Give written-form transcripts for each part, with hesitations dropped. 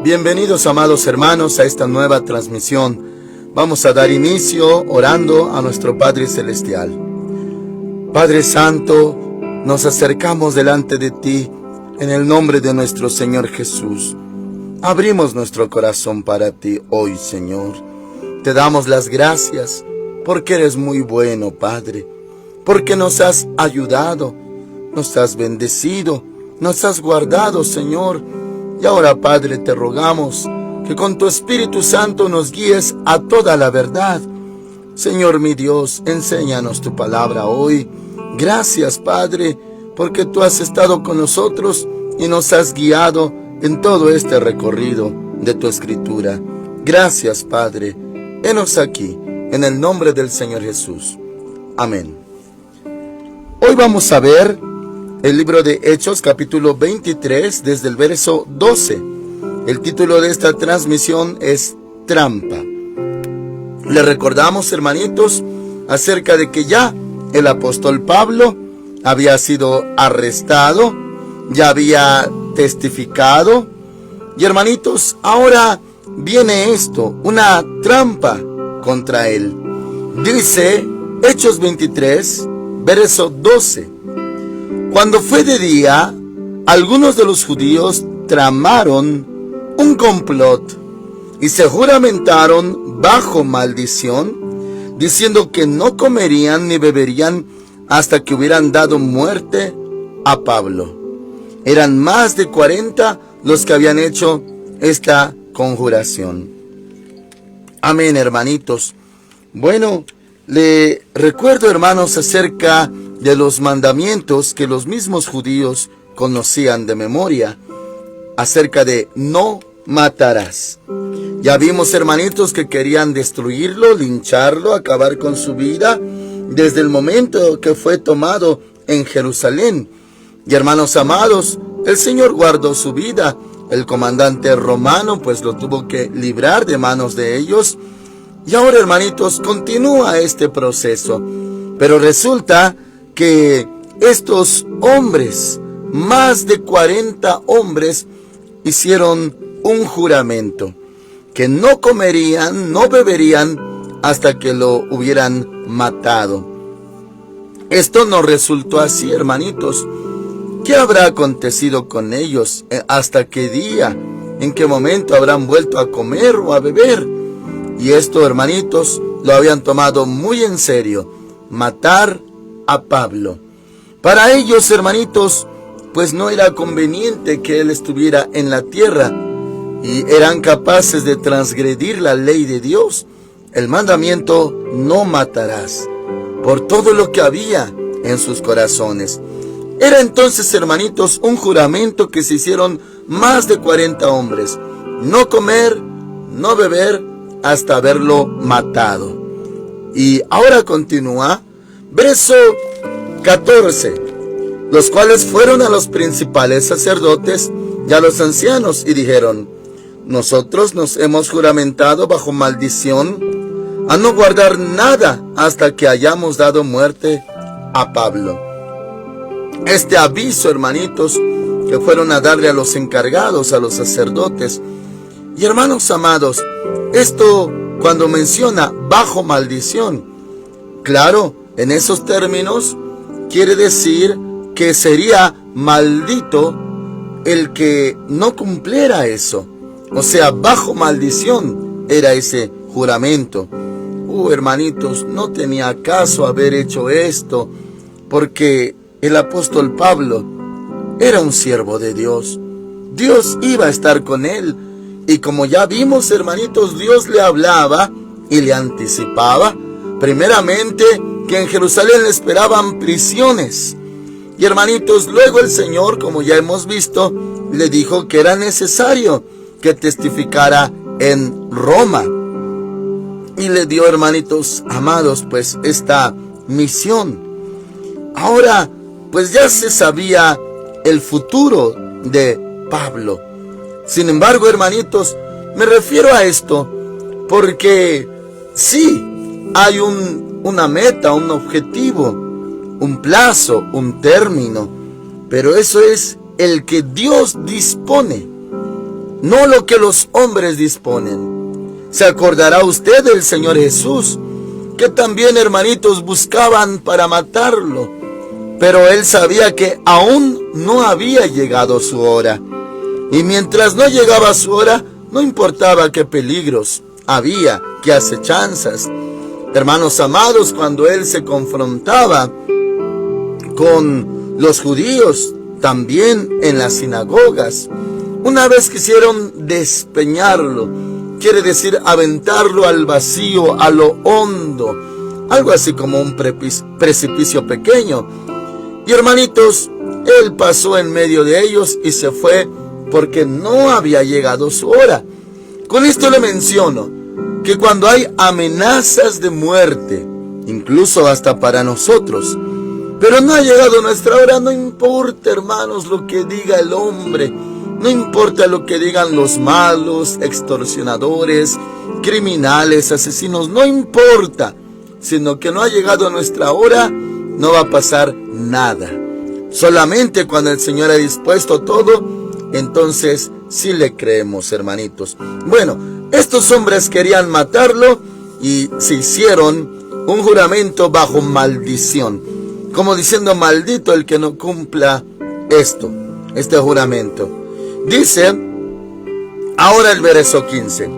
Bienvenidos, amados hermanos, a esta nueva transmisión. Vamos a dar inicio orando a nuestro Padre Celestial. Padre Santo, nos acercamos delante de ti en el nombre de nuestro Señor Jesús. Abrimos nuestro corazón para ti hoy, Señor. Te damos las gracias porque eres muy bueno, Padre, porque nos has ayudado, nos has bendecido, nos has guardado, Señor. Y ahora, Padre, te rogamos que con tu Espíritu Santo nos guíes a toda la verdad. Señor mi Dios, enséñanos tu palabra hoy. Gracias, Padre, porque tú has estado con nosotros y nos has guiado en todo este recorrido de tu Escritura. Gracias, Padre. Henos aquí, en el nombre del Señor Jesús. Amén. Hoy vamos a ver el libro de Hechos, capítulo 23, desde el verso 12. El título de esta transmisión es Trampa. Le recordamos, hermanitos, acerca de que ya el apóstol Pablo había sido arrestado, ya había testificado. Y hermanitos, ahora viene esto, una trampa contra él. Dice Hechos 23, verso 12. Cuando fue de día, algunos de los judíos tramaron un complot y se juramentaron bajo maldición, diciendo que no comerían ni beberían hasta que hubieran dado muerte a Pablo. Eran más de 40 los que habían hecho esta conjuración. Amén, hermanitos. Bueno, le recuerdo, hermanos, acerca de los mandamientos que los mismos judíos conocían de memoria, acerca de no matarás. Ya vimos, hermanitos, que querían destruirlo, lincharlo, acabar con su vida desde el momento que fue tomado en Jerusalén. Y hermanos amados, el Señor guardó su vida. El comandante romano pues lo tuvo que librar de manos de ellos. Y ahora, hermanitos, continúa este proceso. Pero resulta que estos hombres, más de 40 hombres, hicieron un juramento, que no comerían, no beberían hasta que lo hubieran matado. Esto no resultó así, hermanitos. ¿Qué habrá acontecido con ellos? ¿Hasta qué día? ¿En qué momento habrán vuelto a comer o a beber? Y esto, hermanitos, lo habían tomado muy en serio, matar a Pablo. Para ellos, hermanitos, pues no era conveniente que él estuviera en la tierra, y eran capaces de transgredir la ley de Dios, el mandamiento no matarás, por todo lo que había en sus corazones. Era entonces, hermanitos, un juramento que se hicieron más de 40 hombres: no comer, no beber hasta haberlo matado. Y ahora continúa, verso 14. Los cuales fueron a los principales sacerdotes y a los ancianos y dijeron: nosotros nos hemos juramentado bajo maldición a no guardar nada hasta que hayamos dado muerte a Pablo. Este aviso, hermanitos, que fueron a darle a los encargados, a los sacerdotes. Y hermanos amados, esto cuando menciona bajo maldición, claro, en esos términos quiere decir que sería maldito el que no cumpliera eso. O sea, bajo maldición era ese juramento. Hermanitos, no tenía caso haber hecho esto, porque el apóstol Pablo era un siervo de Dios. Dios iba a estar con él. Y como ya vimos, hermanitos, Dios le hablaba y le anticipaba, primeramente, que en Jerusalén le esperaban prisiones. Y hermanitos, luego el Señor, como ya hemos visto, le dijo que era necesario que testificara en Roma. Y le dio, hermanitos amados, pues esta misión. Ahora, pues ya se sabía el futuro de Pablo. Sin embargo, hermanitos, me refiero a esto porque sí hay una meta, un objetivo, un plazo, un término, pero eso es el que Dios dispone. no lo que los hombres disponen. Se acordará usted del Señor Jesús, que también, hermanitos, buscaban para matarlo, pero él sabía que aún no había llegado su hora. Y mientras no llegaba su hora, no importaba qué peligros había, qué acechanzas. Hermanos amados, cuando él se confrontaba con los judíos, también en las sinagogas, una vez quisieron despeñarlo, quiere decir aventarlo al vacío, a lo hondo, algo así como un precipicio pequeño. Y hermanitos, él pasó en medio de ellos y se fue porque no había llegado su hora. Con esto le menciono que cuando hay amenazas de muerte, incluso hasta para nosotros, pero no ha llegado nuestra hora, no importa, hermanos, lo que diga el hombre, no importa lo que digan los malos, extorsionadores, criminales, asesinos, no importa, sino que no ha llegado nuestra hora, no va a pasar nada. Solamente cuando el Señor ha dispuesto todo, entonces sí le creemos, hermanitos. Bueno, estos hombres querían matarlo y se hicieron un juramento bajo maldición, como diciendo: maldito el que no cumpla este juramento. Dice ahora el verso 15: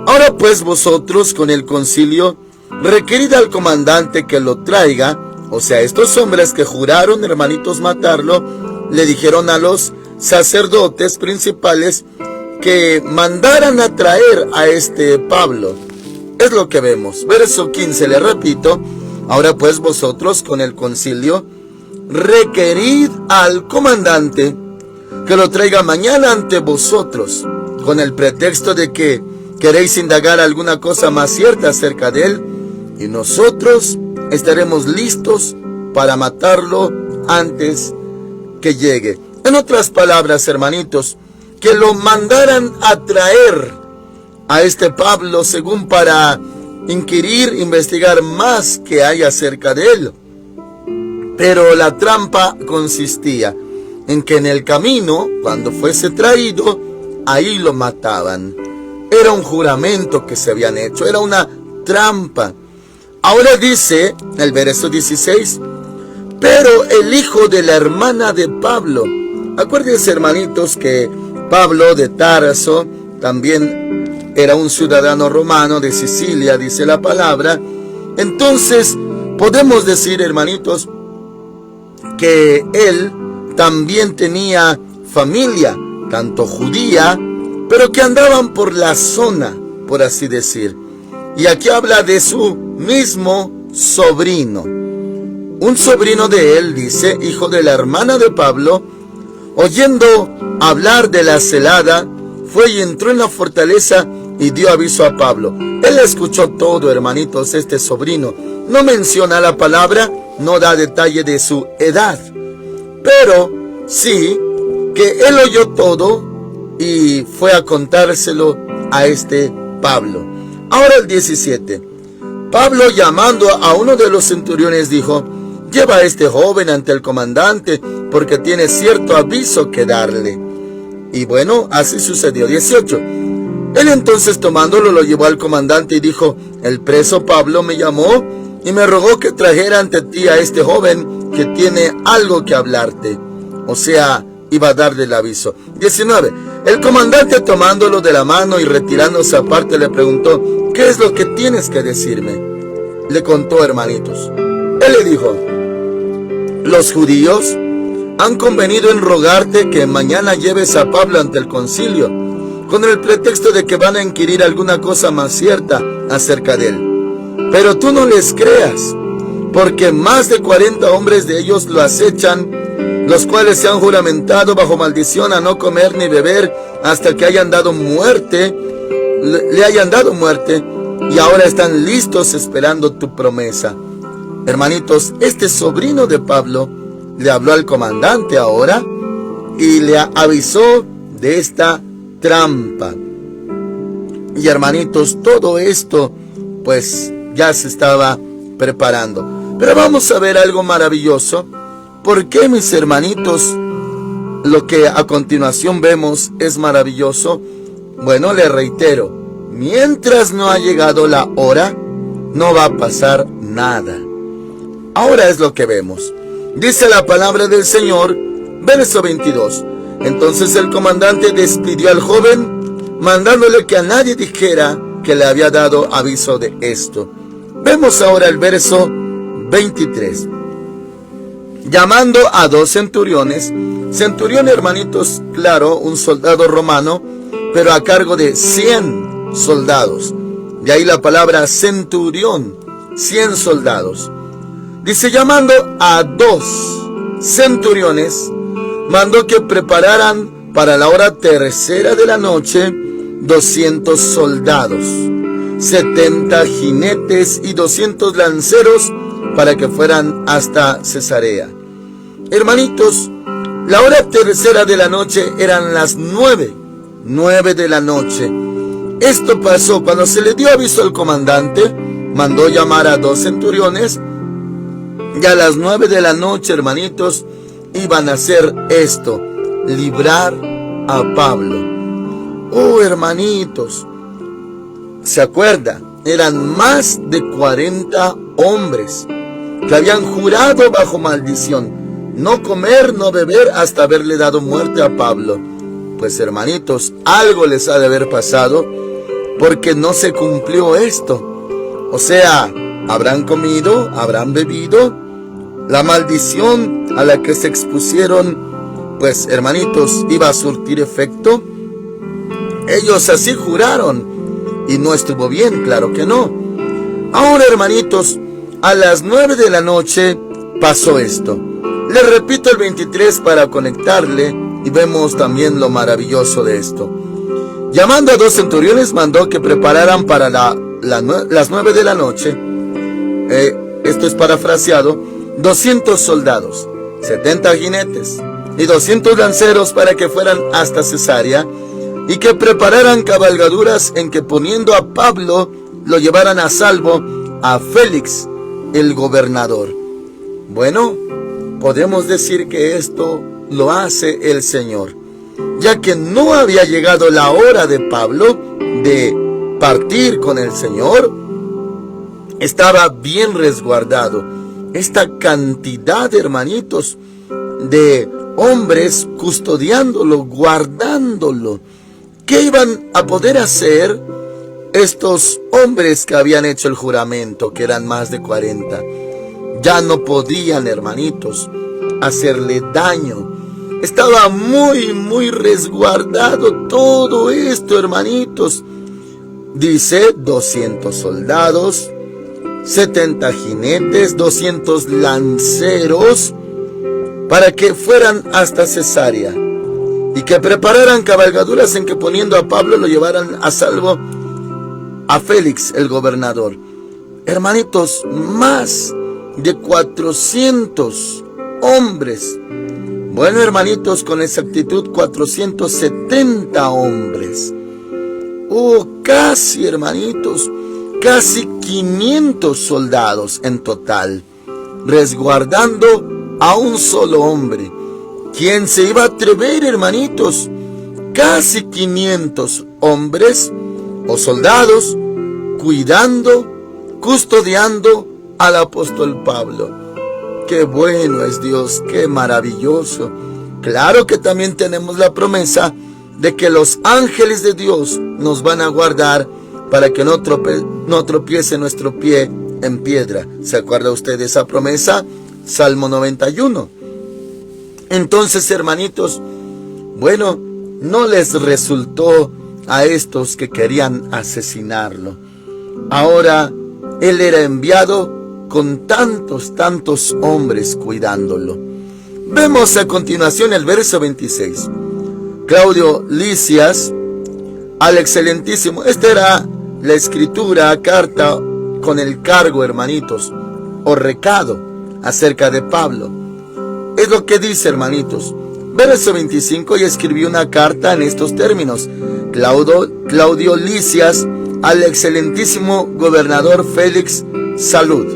ahora pues vosotros con el concilio requerid al comandante que lo traiga. O sea, estos hombres que juraron, hermanitos, matarlo, le dijeron a los sacerdotes principales que mandaran a traer a este Pablo. Es lo que vemos. Verso 15, le repito: ahora pues vosotros con el concilio requerid al comandante que lo traiga mañana ante vosotros, con el pretexto de que queréis indagar alguna cosa más cierta acerca de él, y nosotros estaremos listos para matarlo antes que llegue. En otras palabras, hermanitos, que lo mandaran a traer a este Pablo, según para inquirir, investigar más que hay acerca de él. Pero la trampa consistía en que en el camino, cuando fuese traído, ahí lo mataban. Era un juramento que se habían hecho, era una trampa. Ahora dice el verso 16: pero el hijo de la hermana de Pablo. Acuérdense, hermanitos, que Pablo de Tarso también era un ciudadano romano de Sicilia, dice la palabra. Entonces podemos decir, hermanitos, que él también tenía familia, tanto judía, pero que andaban por la zona, por así decir. Y aquí habla de su mismo sobrino. Un sobrino de él, dice, hijo de la hermana de Pablo, oyendo hablar de la celada, fue y entró en la fortaleza y dio aviso a Pablo. Él escuchó todo, hermanitos, este sobrino. No menciona la palabra, no da detalle de su edad, pero sí que él oyó todo y fue a contárselo a este Pablo. Ahora el 17. Pablo, llamando a uno de los centuriones, dijo: lleva a este joven ante el comandante, porque tiene cierto aviso que darle. Y bueno, así sucedió. 18. Él entonces, tomándolo, lo llevó al comandante y dijo: el preso Pablo me llamó y me rogó que trajera ante ti a este joven que tiene algo que hablarte. O sea, iba a darle el aviso. 19. El comandante, tomándolo de la mano y retirándose aparte, le preguntó: ¿qué es lo que tienes que decirme? Le contó, hermanitos. Él le dijo: los judíos han convenido en rogarte que mañana lleves a Pablo ante el concilio, con el pretexto de que van a inquirir alguna cosa más cierta acerca de él. Pero tú no les creas, porque más de 40 hombres de ellos lo acechan, los cuales se han juramentado bajo maldición a no comer ni beber hasta que le hayan dado muerte, y ahora están listos esperando tu promesa. Hermanitos, este sobrino de Pablo le habló al comandante ahora y le avisó de esta trampa. Y hermanitos, todo esto pues ya se estaba preparando. Pero vamos a ver algo maravilloso. ¿Por qué, mis hermanitos, lo que a continuación vemos es maravilloso? Bueno, le reitero, mientras no ha llegado la hora, no va a pasar nada. Ahora es lo que vemos. Dice la palabra del Señor, verso 22. Entonces el comandante despidió al joven, mandándole que a nadie dijera que le había dado aviso de esto. Vemos ahora el verso 23. Llamando a 2 centuriones. Centurión, hermanitos, claro, un soldado romano, pero a cargo de 100 soldados. De ahí la palabra centurión, 100 soldados. Dice, llamando a 2 centuriones, mandó que prepararan para la hora tercera de la noche 200 soldados, 70 jinetes y 200 lanceros para que fueran hasta Cesarea. Hermanitos, la hora tercera de la noche eran las 9 de la noche. Esto pasó cuando se le dio aviso al comandante, mandó llamar a 2 centuriones, y a las 9 de la noche, hermanitos, iban a hacer esto, librar a Pablo. Oh, hermanitos, ¿se acuerda? Eran más de 40 hombres que habían jurado bajo maldición no comer, no beber hasta haberle dado muerte a Pablo. Pues, hermanitos, algo les ha de haber pasado porque no se cumplió esto. O sea, habrán comido, habrán bebido. La maldición a la que se expusieron, pues, hermanitos, iba a surtir efecto. Ellos así juraron y no estuvo bien, claro que no. Ahora, hermanitos, a las 9 de la noche pasó esto. Les repito el 23 para conectarle y vemos también lo maravilloso de esto. Llamando a 2 centuriones, mandó que prepararan para las 9 de la noche. Esto es parafraseado. 200 soldados, 70 jinetes y 200 lanceros para que fueran hasta Cesarea y que prepararan cabalgaduras en que poniendo a Pablo lo llevaran a salvo a Félix, el gobernador. Bueno, podemos decir que esto lo hace el Señor, ya que no había llegado la hora de Pablo de partir con el Señor. Estaba bien resguardado. Esta cantidad, hermanitos, de hombres custodiándolo, guardándolo. ¿Qué iban a poder hacer estos hombres que habían hecho el juramento, que eran más de 40? Ya no podían, hermanitos, hacerle daño. Estaba muy resguardado todo esto, hermanitos. Dice 200 soldados, 70 jinetes, 200 lanceros, para que fueran hasta Cesarea, y que prepararan cabalgaduras en que poniendo a Pablo lo llevaran a salvo a Félix, el gobernador. Hermanitos, más de 400 hombres. Bueno, hermanitos, con exactitud 470 hombres. Oh, casi, hermanitos, casi 500 soldados en total, resguardando a un solo hombre. ¿Quién se iba a atrever, hermanitos? Casi 500 hombres o soldados cuidando, custodiando al apóstol Pablo. Qué bueno es Dios, qué maravilloso. Claro que también tenemos la promesa de que los ángeles de Dios nos van a guardar para que no tropiece nuestro pie en piedra. ¿Se acuerda usted de esa promesa? Salmo 91. Entonces, hermanitos, bueno, no les resultó a estos que querían asesinarlo. Ahora, él era enviado con tantos hombres cuidándolo. Vemos a continuación el verso 26. Claudio Lisias, al excelentísimo, esta era la escritura, carta con el cargo, hermanitos, o recado acerca de Pablo. Es lo que dice, hermanitos. Verso 25, y escribió una carta en estos términos. Claudio Lisias, al excelentísimo gobernador Félix, salud.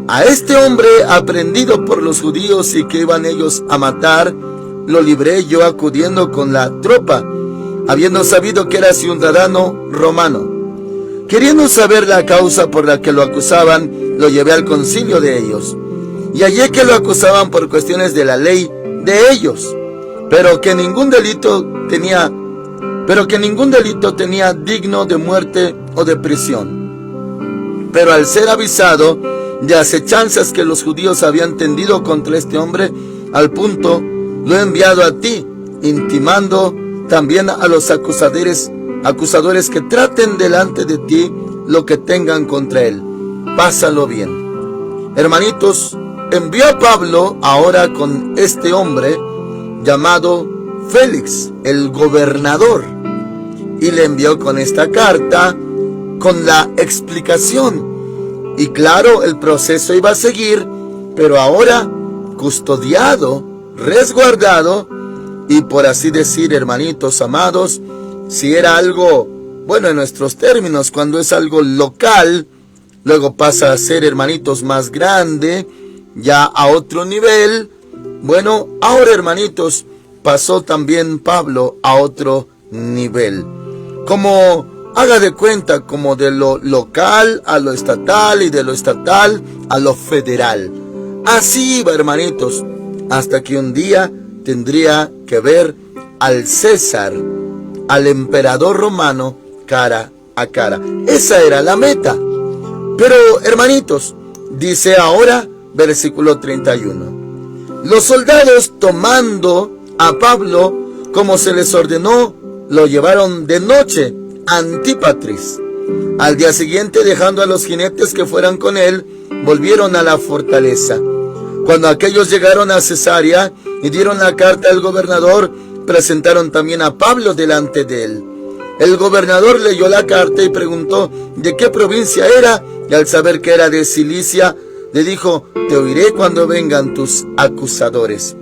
A este hombre aprendido por los judíos y que iban ellos a matar, lo libré yo acudiendo con la tropa habiendo sabido que era ciudadano romano. Queriendo saber la causa por la que lo acusaban, lo llevé al concilio de ellos, y hallé que lo acusaban por cuestiones de la ley de ellos, pero que ningún delito tenía digno de muerte o de prisión. Pero al ser avisado de acechanzas que los judíos habían tendido contra este hombre, al punto lo he enviado a ti, intimando también a los acusadores que traten delante de ti lo que tengan contra él. Pásalo bien. Hermanitos, envió a Pablo ahora con este hombre llamado Félix, el gobernador, y le envió con esta carta con la explicación. Y claro, el proceso iba a seguir, pero ahora custodiado, resguardado, y por así decir, hermanitos amados, si era algo, bueno, en nuestros términos, cuando es algo local, luego pasa a ser, hermanitos, más grande, ya a otro nivel. Bueno, ahora, hermanitos, pasó también Pablo a otro nivel. Como, haga de cuenta, como de lo local a lo estatal y de lo estatal a lo federal. Así iba, hermanitos, hasta que un día tendría que ver al César, al emperador romano, cara a cara. Esa era la meta. Pero, hermanitos, dice ahora, versículo 31. Los soldados, tomando a Pablo, como se les ordenó, lo llevaron de noche a Antípatris. Al día siguiente, dejando a los jinetes que fueran con él, volvieron a la fortaleza. Cuando aquellos llegaron a Cesarea y dieron la carta al gobernador, presentaron también a Pablo delante de él. El gobernador leyó la carta y preguntó de qué provincia era, y al saber que era de Cilicia, le dijo: te oiré cuando vengan tus acusadores.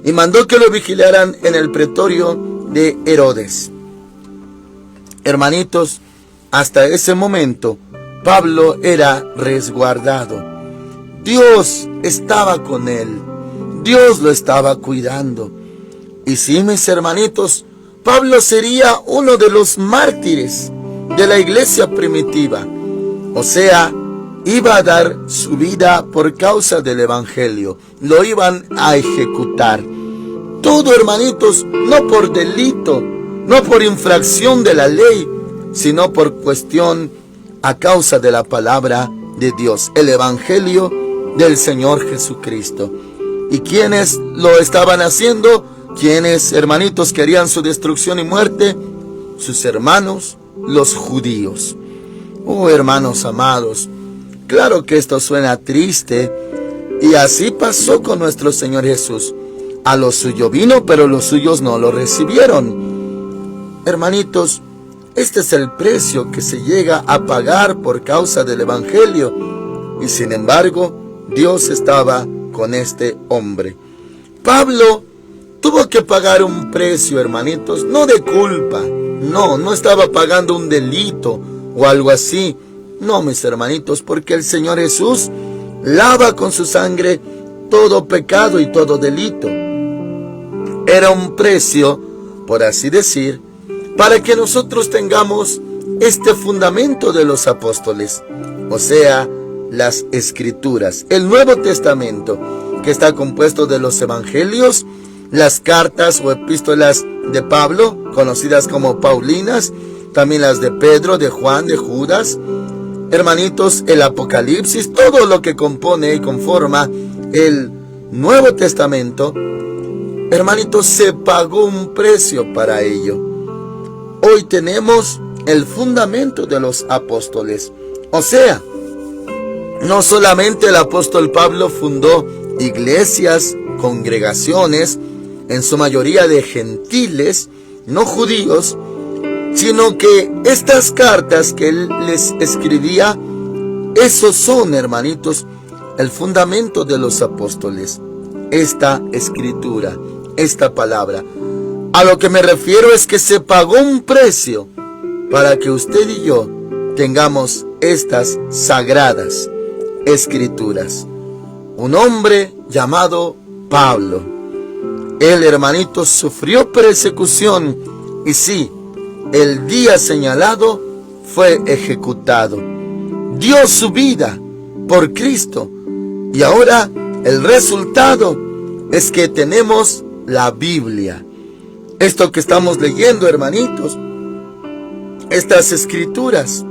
Y mandó que lo vigilaran en el pretorio de Herodes. Hermanitos, hasta ese momento, Pablo era resguardado. Dios estaba con él. Dios lo estaba cuidando. Y sí, mis hermanitos, Pablo sería uno de los mártires de la iglesia primitiva. O sea, iba a dar su vida por causa del evangelio. Lo iban a ejecutar. Todo, hermanitos, no por delito, no por infracción de la ley, sino por cuestión a causa de la palabra de Dios, el evangelio del Señor Jesucristo. ¿Y quiénes lo estaban haciendo? ¿Quiénes, hermanitos, querían su destrucción y muerte? Sus hermanos, los judíos. Oh, hermanos amados, claro que esto suena triste, y así pasó con nuestro Señor Jesús. A lo suyo vino, pero los suyos no lo recibieron. Hermanitos, este es el precio que se llega a pagar por causa del evangelio. Y sin embargo, Dios estaba con este hombre. Pablo tuvo que pagar un precio, hermanitos, no de culpa. No estaba pagando un delito o algo así. No, mis hermanitos, porque el Señor Jesús lava con su sangre todo pecado y todo delito. Era un precio, por así decir, para que nosotros tengamos este fundamento de los apóstoles, o sea, las Escrituras, el Nuevo Testamento, que está compuesto de los evangelios, las cartas o epístolas de Pablo, conocidas como Paulinas, también las de Pedro, de Juan, de Judas, hermanitos, el Apocalipsis, todo lo que compone y conforma el Nuevo Testamento. Hermanitos, se pagó un precio para ello. Hoy tenemos el fundamento de los apóstoles. O sea, no solamente el apóstol Pablo fundó iglesias, congregaciones, en su mayoría de gentiles, no judíos, sino que estas cartas que él les escribía, esos son, hermanitos, el fundamento de los apóstoles. Esta escritura, esta palabra. A lo que me refiero es que se pagó un precio para que usted y yo tengamos estas sagradas escrituras. Un hombre llamado Pablo. Él, hermanitos, sufrió persecución y sí, el día señalado fue ejecutado. Dio su vida por Cristo. Y ahora el resultado es que tenemos la Biblia. Esto que estamos leyendo, hermanitos, estas escrituras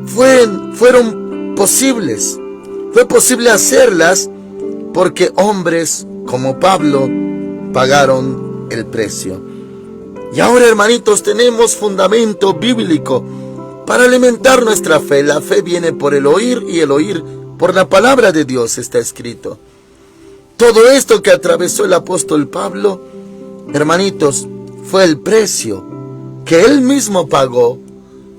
fueron posibles. Fue posible hacerlas porque hombres como Pablo pagaron el precio. Y ahora, hermanitos, tenemos fundamento bíblico para alimentar nuestra fe. La fe viene por el oír y el oír por la palabra de Dios, está escrito. Todo esto que atravesó el apóstol Pablo, hermanitos, fue el precio que él mismo pagó.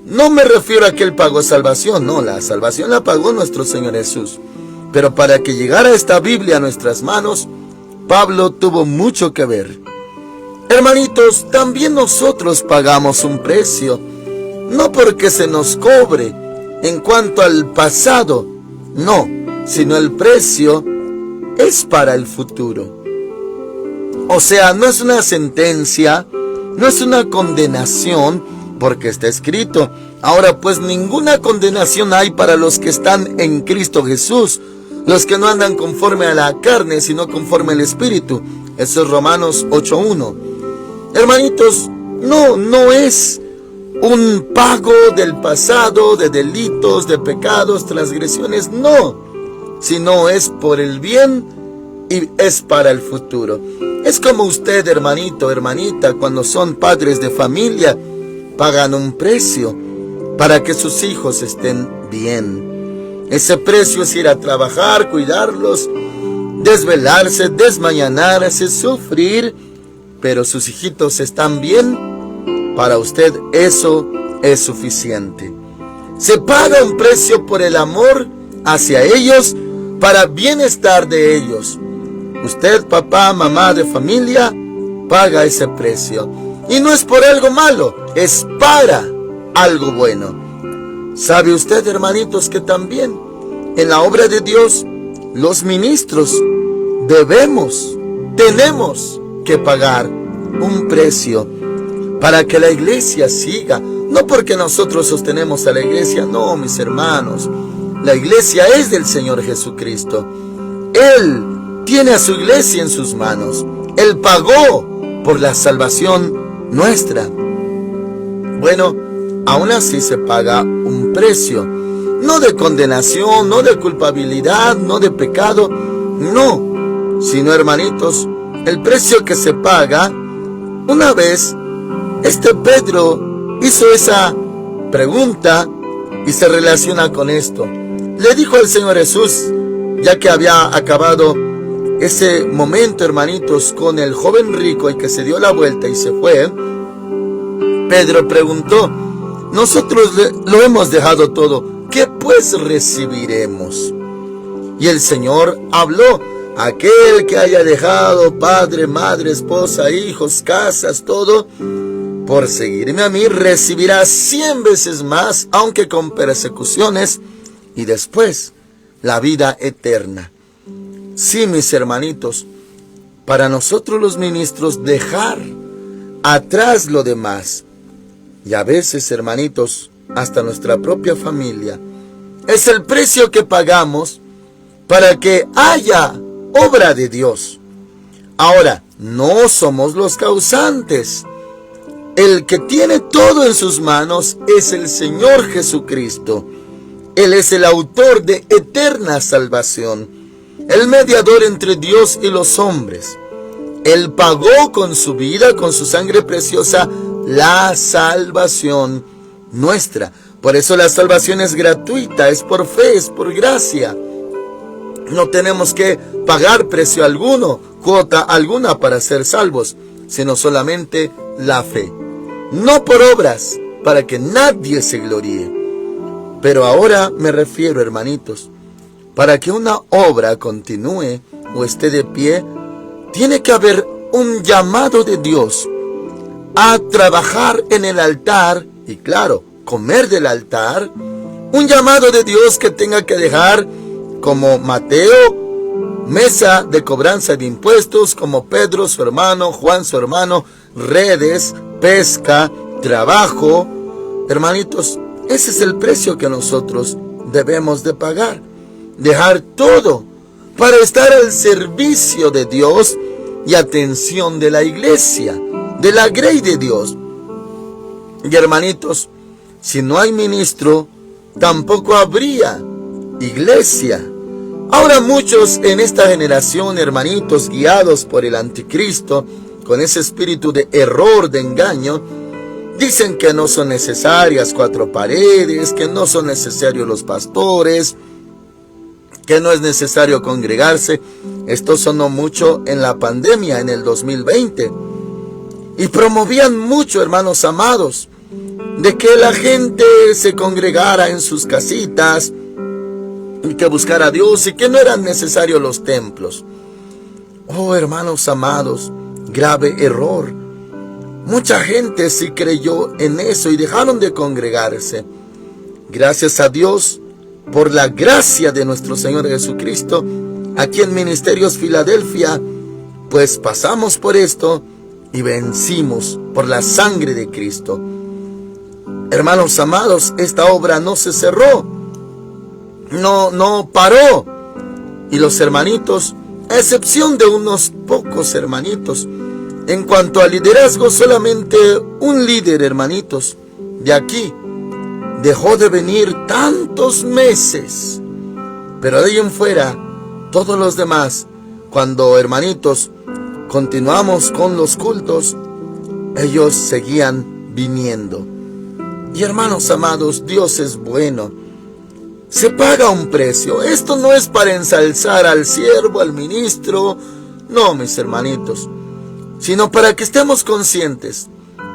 No me refiero a que él pagó salvación, no, la salvación la pagó nuestro Señor Jesús. Pero para que llegara esta Biblia a nuestras manos, Pablo tuvo mucho que ver. Hermanitos, también nosotros pagamos un precio, no porque se nos cobre en cuanto al pasado, no, sino el precio es para el futuro. O sea, no es una sentencia, no es una condenación, porque está escrito: ahora pues ninguna condenación hay para los que están en Cristo Jesús, los que no andan conforme a la carne, sino conforme al Espíritu. Eso es Romanos 8:1. Hermanitos, no es un pago del pasado, de delitos, de pecados, transgresiones, no, sino es por el bien y es para el futuro. Es como usted, hermanito, hermanita, cuando son padres de familia, pagan un precio para que sus hijos estén bien. Ese precio es ir a trabajar, cuidarlos, desvelarse, desmañanarse, sufrir, pero sus hijitos están bien. Para usted eso es suficiente. Se paga un precio por el amor hacia ellos, para bienestar de ellos. Usted, papá, mamá de familia, paga ese precio. Y no es por algo malo, es para algo bueno. ¿Sabe usted, hermanitos, que también en la obra de Dios, los ministros tenemos que pagar un precio para que la iglesia siga? No porque nosotros sostenemos a la iglesia, no, mis hermanos. La iglesia es del Señor Jesucristo. Él tiene a su iglesia en sus manos. Él pagó por la salvación nuestra. Bueno, aún así se paga un precio. No de condenación, no de culpabilidad, no de pecado, no. Sino, hermanitos, el precio que se paga. Una vez, Pedro hizo esa pregunta y se relaciona con esto. Le dijo al Señor Jesús, ya que había acabado ese momento, hermanitos, con el joven rico y que se dio la vuelta y se fue, Pedro preguntó: nosotros lo hemos dejado todo, ¿qué pues recibiremos? Y el Señor habló: aquel que haya dejado padre, madre, esposa, hijos, casas, todo, por seguirme a mí, recibirá 100 veces más, aunque con persecuciones, y después la vida eterna. Sí, mis hermanitos, para nosotros los ministros, dejar atrás lo demás, y a veces, hermanitos, hasta nuestra propia familia, es el precio que pagamos para que haya obra de Dios. Ahora, no somos los causantes. El que tiene todo en sus manos es el Señor Jesucristo. Él es el autor de eterna salvación, el mediador entre Dios y los hombres. Él pagó con su vida, con su sangre preciosa, la salvación nuestra. Por eso la salvación es gratuita, es por fe, es por gracia. No tenemos que pagar precio alguno, cuota alguna para ser salvos, sino solamente la fe. No por obras, para que nadie se gloríe. Pero ahora me refiero, hermanitos, para que una obra continúe o esté de pie, tiene que haber un llamado de Dios a trabajar en el altar y, claro, comer del altar. Un llamado de Dios que tenga que dejar, como Mateo, mesa de cobranza de impuestos, como Pedro, su hermano, Juan, su hermano, redes, pesca, trabajo, hermanitos, ese es el precio que nosotros debemos de pagar. Dejar todo para estar al servicio de Dios y atención de la iglesia, de la grey de Dios. Y hermanitos, si no hay ministro, tampoco habría iglesia. Ahora muchos en esta generación, hermanitos, guiados por el anticristo, con ese espíritu de error, de engaño, dicen que no son necesarias 4 paredes, que no son necesarios los pastores, que no es necesario congregarse. Esto sonó mucho en la pandemia, en el 2020. Y promovían mucho, hermanos amados, de que la gente se congregara en sus casitas y que buscara a Dios y que no eran necesarios los templos. Oh, hermanos amados, grave error. Mucha gente sí creyó en eso y dejaron de congregarse. Gracias a Dios por la gracia de nuestro Señor Jesucristo, aquí en Ministerios Filadelfia, pues pasamos por esto y vencimos por la sangre de Cristo. Hermanos amados, esta obra no se cerró, no paró. Y los hermanitos, a excepción de unos pocos hermanitos, en cuanto al liderazgo, solamente un líder, hermanitos, de aquí, dejó de venir tantos meses. Pero de ahí en fuera, todos los demás, cuando, hermanitos, continuamos con los cultos, ellos seguían viniendo. Y hermanos amados, Dios es bueno. Se paga un precio. Esto no es para ensalzar al siervo, al ministro, no, mis hermanitos, sino para que estemos conscientes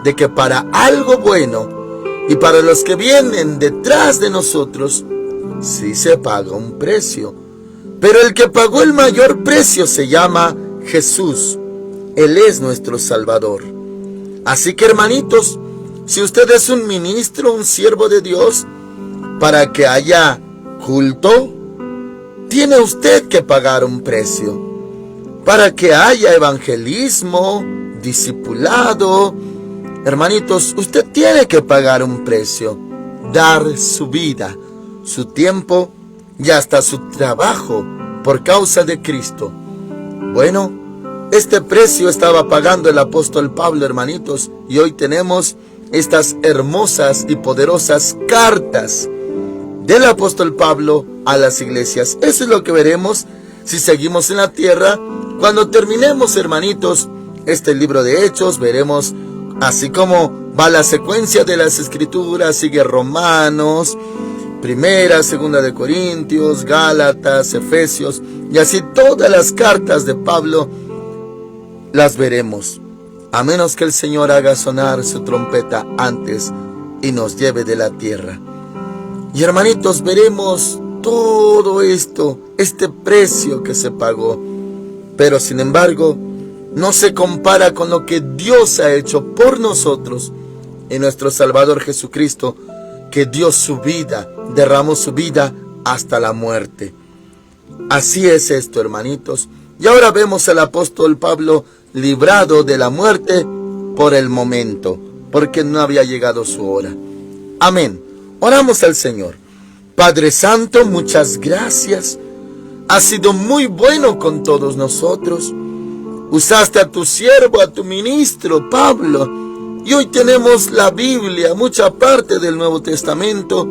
de que para algo bueno y para los que vienen detrás de nosotros, sí se paga un precio. Pero el que pagó el mayor precio se llama Jesús. Él es nuestro Salvador. Así que, hermanitos, si usted es un ministro, un siervo de Dios, para que haya culto, tiene usted que pagar un precio. Para que haya evangelismo, discipulado, hermanitos, usted tiene que pagar un precio. Dar su vida, su tiempo y hasta su trabajo por causa de Cristo. Bueno, este precio estaba pagando el apóstol Pablo, hermanitos, y hoy tenemos estas hermosas y poderosas cartas del apóstol Pablo a las iglesias. Eso es lo que veremos si seguimos en la tierra. Cuando terminemos, hermanitos, este libro de Hechos, veremos así como va la secuencia de las escrituras. Sigue Romanos, Primera, Segunda de Corintios, Gálatas, Efesios, y así todas las cartas de Pablo las veremos, a menos que el Señor haga sonar su trompeta antes y nos lleve de la tierra. Y hermanitos, veremos todo esto, este precio que se pagó, pero sin embargo no se compara con lo que Dios ha hecho por nosotros en nuestro Salvador Jesucristo, que dio su vida, derramó su vida hasta la muerte. Así es esto, hermanitos. Y ahora vemos al apóstol Pablo librado de la muerte por el momento, porque no había llegado su hora. Amén. Oramos al Señor. Padre Santo, muchas gracias. Has sido muy bueno con todos nosotros. Usaste a tu siervo, a tu ministro Pablo, y hoy tenemos la Biblia, mucha parte del Nuevo Testamento,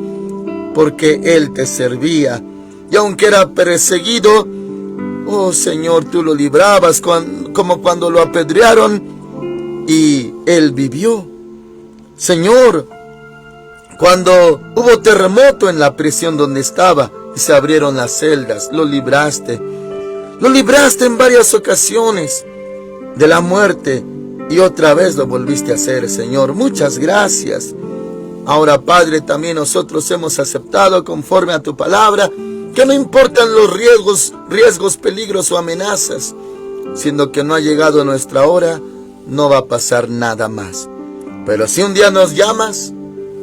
porque él te servía. Y aunque era perseguido, oh Señor, tú lo librabas, como cuando lo apedrearon y él vivió. Señor, cuando hubo terremoto en la prisión donde estaba y se abrieron las celdas, lo libraste. Lo libraste en varias ocasiones de la muerte y otra vez lo volviste a hacer, Señor. Muchas gracias. Ahora, Padre, también nosotros hemos aceptado conforme a tu palabra que no importan los riesgos, peligros o amenazas, siendo que no ha llegado nuestra hora, no va a pasar nada más. Pero si un día nos llamas,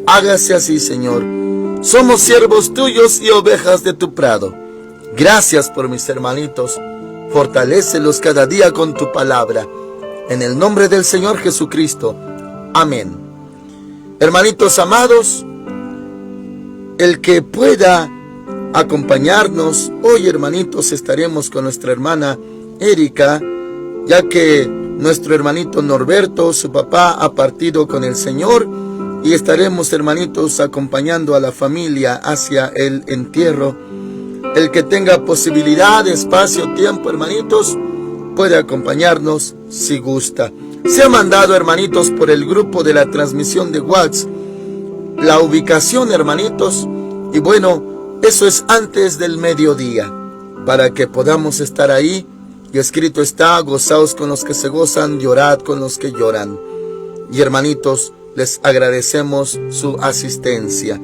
hágase así, Señor. Somos siervos tuyos y ovejas de tu prado. Gracias por mis hermanitos. Fortalécelos cada día con tu palabra. En el nombre del Señor Jesucristo. Amén. Hermanitos amados, el que pueda acompañarnos, hoy hermanitos estaremos con nuestra hermana Erika, ya que nuestro hermanito Norberto, su papá, ha partido con el Señor, y estaremos hermanitos acompañando a la familia hacia el entierro. El que tenga posibilidad, espacio, tiempo, hermanitos, puede acompañarnos si gusta. Se ha mandado, hermanitos, por el grupo de la transmisión de WhatsApp la ubicación, hermanitos, y bueno, eso es antes del mediodía, para que podamos estar ahí. Y escrito está: gozaos con los que se gozan, llorad con los que lloran. Y hermanitos, les agradecemos su asistencia.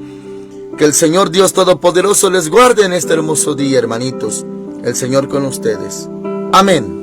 Que el Señor Dios Todopoderoso les guarde en este hermoso día, hermanitos. El Señor con ustedes. Amén.